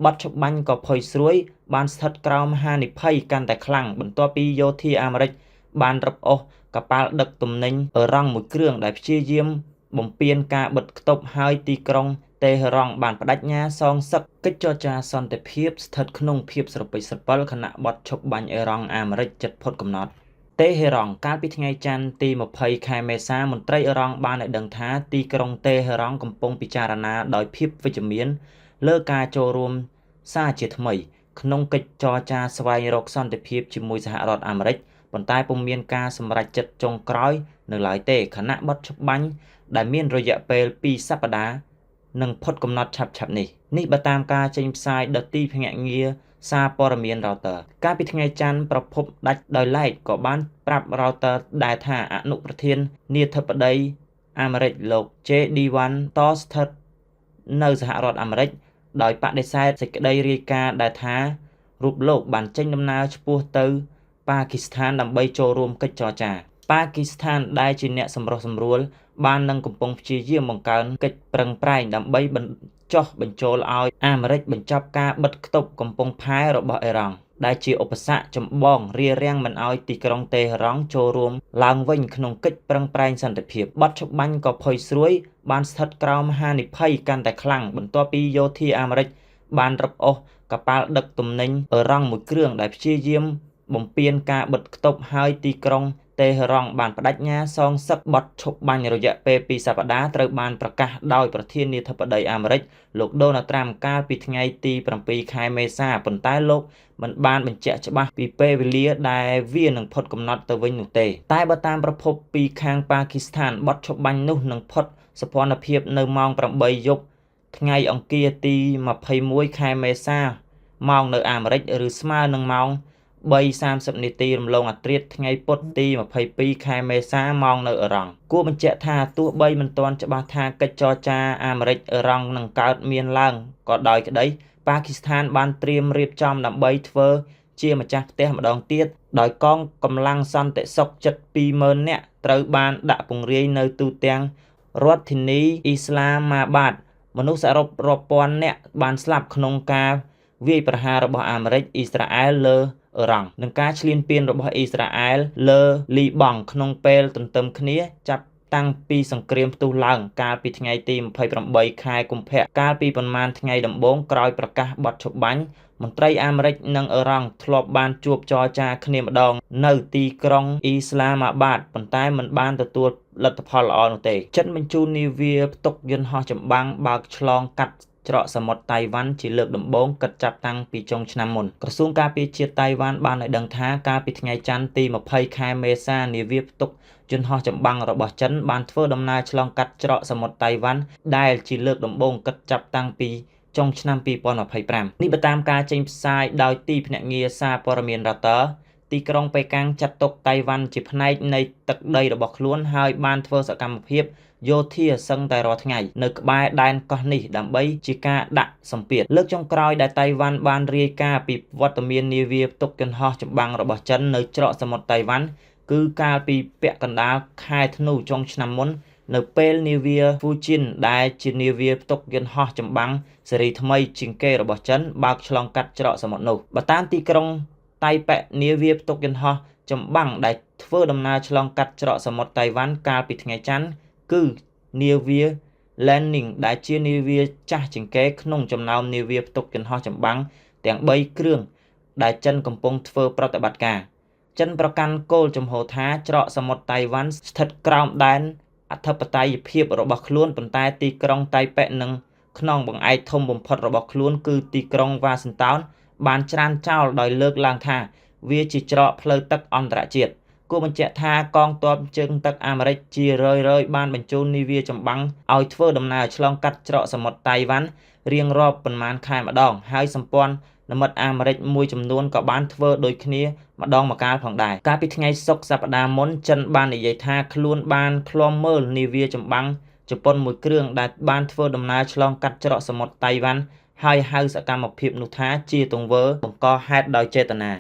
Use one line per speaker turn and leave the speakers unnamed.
បត់ច្បាញ់ក៏ផុយស្រួយបានស្ថិតក្រោមហានិភ័យកាន់តែខ្លាំងបន្ទាប់ពីយោធាអាមេរិកបានរឹបអូសកប៉ាល់ដឹកទំនិញអ៊ឺរ៉ង់មួយគ្រឿងដែលព្យាយាមបំពេញការបិទគប់ហើយទីក្រុងតេហេរ៉ង់បានបដិញ្ញាសងសឹកកិច្ចចរចាសន្តិភាពស្ថិតក្នុងភាពស្រពិចស្រពិលខណៈបត់ឈប់បាញ់អ៊ឺរ៉ង់អាមេរិកជិតផុតកំណត់តេហេរ៉ង់កាលពីថ្ងៃច័ន្ទទី20ខែមេសាមន្ត្រីអ៊ឺរ៉ង់បានឲ្យដឹងថាទីក្រុងតេហេរ៉ង់កំពុងពិចារណាដោយភាពវិជ្ជមានលើការចូលរួមសារជាថ្មីក្នុងកិច្ចចរចាស្វែងរកសន្តិភាពជាមួយសហរដ្ឋអាមេរិកប៉ុន្តែពុំមានការសម្រេចចិត្តចុងក្រោយនៅឡើយទេខណៈបត់ច្បាញ់ដែលមានរយៈពេល2សប្តាហ៍នឹងផុតកំណត់ឆាប់នេះបើតាមការចេញផ្សាយដោយទីភ្នាក់ងារសារព័ត៌មាន Reuters កាលពីថ្ងៃច័ន្ទប្រភពដាច់ដោយឡែកក៏បានប្រាប់ Reuters ដែរថាអនុប្រធាននាយដ្ឋបតីអាមេរិកលោក JD Vance តស្ថិតនៅសហរដ្ឋអាមេរិកដោយបដិសេធសេចក្តីរាយការណ៍ដែលថារូបលោកបានចេញដំណើរឆ្ពោះទៅប៉ាគីស្ថានដើម្បីចូលរួមកិច្ចចរចាប៉ាគីស្ថានដែលជាអ្នកសម្រុះសម្រួលបាននឹងកំពុងព្យាយាមបង្កើនកិច្ចប្រឹងប្រែងដើម្បីចុះបញ្ចូលឲ្យអាមេរិកបញ្ចប់ការបិទគប់កំពង់ផែរបស់អ៊ីរ៉ង់ដែលជាឧបសគ្គចម្បងរារាំងមិនឲ្យទីក្រុងតេហេរ៉ង់ចូលរួមឡើងវិញក្នុងកិច្ចប្រឹងប្រែងសន្តិភាពបត់ច្បាញ់ក៏ផុយស្រួយបានស្ថិតក្រោមហានិភ័យកាន់តែខ្លាំងបន្ទាប់ពីយោធាអាមេរិកបានរឹបអូសកប៉ាល់ដឹកទំនិញអ៊ឺរ៉ង់មួយគ្រឿងដែលព្យាយាមបំពេញការបិទគប់ហើយទីក្រុងតេហេរ៉ង់បានបដិញ្ញាសងសឹកបត់ឈប់បាញ់រយៈពេល2សប្តាហ៍ត្រូវបានប្រកាសដោយប្រធានាធិបតីអាមេរិកលោកដូណាល់ត្រាំកាលពីថ្ងៃទី7ខែមេសាប៉ុន្តែលោកមិនបានបញ្ជាក់ច្បាស់ពីពេលវេលាដែលវានឹងផុតកំណត់ទៅវិញនោះទេតែបើតាមប្រភពពីខាងប៉ាគីស្ថានបត់ឈប់បាញ់នោះនឹងផុតសភនភាពនៅម៉ោង8យប់ថ្ងៃអង្គារទី21ខែមេសាម៉ោងនៅអាមេរិកឬស្មើនឹងម៉ោង3:30នាទីរំលងអាធ្រាត្រថ្ងៃពុធទី22ខែមេសាម៉ោងនៅអ៊ឺរ៉ង់គួរបញ្ជាក់ថាទោះបីមិនទាន់ច្បាស់ថាកិច្ចចរចាអាមេរិកអ៊ឺរ៉ង់នឹងកើតមានឡើងក៏ដោយក្តីប៉ាគីស្ថានបានត្រៀមរៀបចំដើម្បីធ្វើជាម្ចាស់ផ្ទះម្ដងទៀតដោយកងកម្លាំងសន្តិសុខជិត 20,000 នាក់ត្រូវបានដាក់ពង្រាយនៅទូទាំងរដ្ឋធានីអ៊ីស្លាមាបាតមនុស្សសរុបរាប់ពាន់នាក់បានស្លាប់ក្នុងការវាយប្រហាររបស់អាមេរិកអ៊ីស្រាអែលលើអ៊ឺរ៉ង់និងការឈ្លានពានរបស់អ៊ីស្រាអែលលើលីបង់ក្នុងពេលទន្ទឹមគ្នាចាប់តាំងពីសង្គ្រាមផ្ទុះឡើងកាលពីថ្ងៃទី28ខែកុម្ភៈកាលពីប៉ុន្មានថ្ងៃដំបូងក្រោយប្រកាសបត់ឈប់បាញ់មន្ត្រីអាមេរិកនិងអ៊ឺរ៉ង់ធ្លាប់បានជួបចរចាគ្នាម្ដងនៅទីក្រុងអ៊ីស្លាមាបាតប៉ុន្តែមិនបានទទួលលទ្ធផលល្អនោះទេចិនបញ្ជូននាវាផ្ទុកយន្តហោះចម្បាំងបើកឆ្លងកាត់ច្រកសមុទ្រតៃវ៉ាន់ជាលើកដំបូងគិតចាប់តាំងពីចុងឆ្នាំមុនក្រសួងការពារជាតិតៃវ៉ាន់បានឲ្យដឹងថាកាលពីថ្ងៃច័ន្ទទី20ខែមេសានាវាផ្ទុកយន្តហោះចម្បាំងរបស់ចិនបានធ្វើដំណើរឆ្លងកាត់ច្រកសមុទ្រតៃវ៉ាន់ដែលជាលើកដំបូងគិតចាប់តាំងពីចុងឆ្នាំ2025នេះបើតាមការចេញផ្សាយដោយទីភ្នាក់ងារសារព័ត៌មាន Reuters ទីក្រុងប៉េកាំងចាត់ទុកតៃវ៉ាន់ជាផ្នែកនៃទឹកដីរបស់ខ្លួនហើយបានធ្វើសកម្មភាពយោធាសឹងតែរាល់ថ្ងៃនៅក្បែរដែនកោះនេះដើម្បីជាការដាក់សម្ពាធលើកចុងក្រោយដែលតៃវ៉ាន់បានរាយការណ៍ពីវត្តមាននាវាផ្ទុកយន្តហោះចម្បាំងរបស់ចិននៅច្រកសមុទ្រតៃវ៉ាន់គឺកាលពីពាក់កណ្ដាលខែធ្នូចុងឆ្នាំមុននៅពេលនាវា Fujian ដែលជានាវាផ្ទុកយន្តហោះចម្បាំងស៊េរីថ្មីជាងគេរបស់ចិនបើកឆ្លងកាត់ច្រកសមុទ្រនោះបើតាមទីក្រុងតៃប៉េនាវាផ្ទុកយន្តហោះចម្បាំងដែលធ្វើដំណើរឆ្លងកាត់ច្រកសមុទ្រតៃវ៉ាន់កាលពីថ្ងៃច័ន្ទគឺនាវា Landing ដែលជានាវាចាស់ជាងគេក្នុងចំណោមនាវាផ្ទុកយន្តហោះចម្បាំងទាំង3គ្រឿងដែលចិនកំពុងធ្វើប្រតិបត្តិការចិនប្រកាន់គោលជំហរថាច្រកសមុទ្រតៃវ៉ាន់ស្ថិតក្រោមដែនអធិបតេយ្យភាពរបស់ខ្លួនប៉ុន្តែទីក្រុងតៃប៉េនិងខ្នងបង្អែកធំបំផុតរបស់ខ្លួនគឺទីក្រុងវ៉ាស៊ីនតោនបានច្រានចោលដោយលើកឡើងថាវាជាច្រកផ្លូវទឹកអន្តរជាតិគួរបញ្ជាក់ថាកងទ័ពជើងទឹកអាមេរិកជារឿយៗបានបញ្ជូននាវាចម្បាំងឲ្យធ្វើដំណើរឆ្លងកាត់ច្រកសមុទ្រតៃវ៉ាន់រៀងរាល់ប៉ុន្មានខែម្ដងហើយសម្ព័ន្ធមិត្តអាមេរិកមួយចំនួនក៏បានធ្វើដូចគ្នាម្ដងម្កាលផងដែរកាលពីថ្ងៃសុក្រសប្តាហ៍មុនចិនបាននិយាយថាខ្លួនបានឃ្លាំមើលនាវាចម្បាំងជប៉ុនមួយគ្រឿងដែលបានធ្វើដំណើរឆ្លងកាត់ច្រកសមុទ្រតៃវ៉ាន់ហើយហៅសកម្មភាពនោះថាជាទង្វើបង្កហេតុដោយចេតនា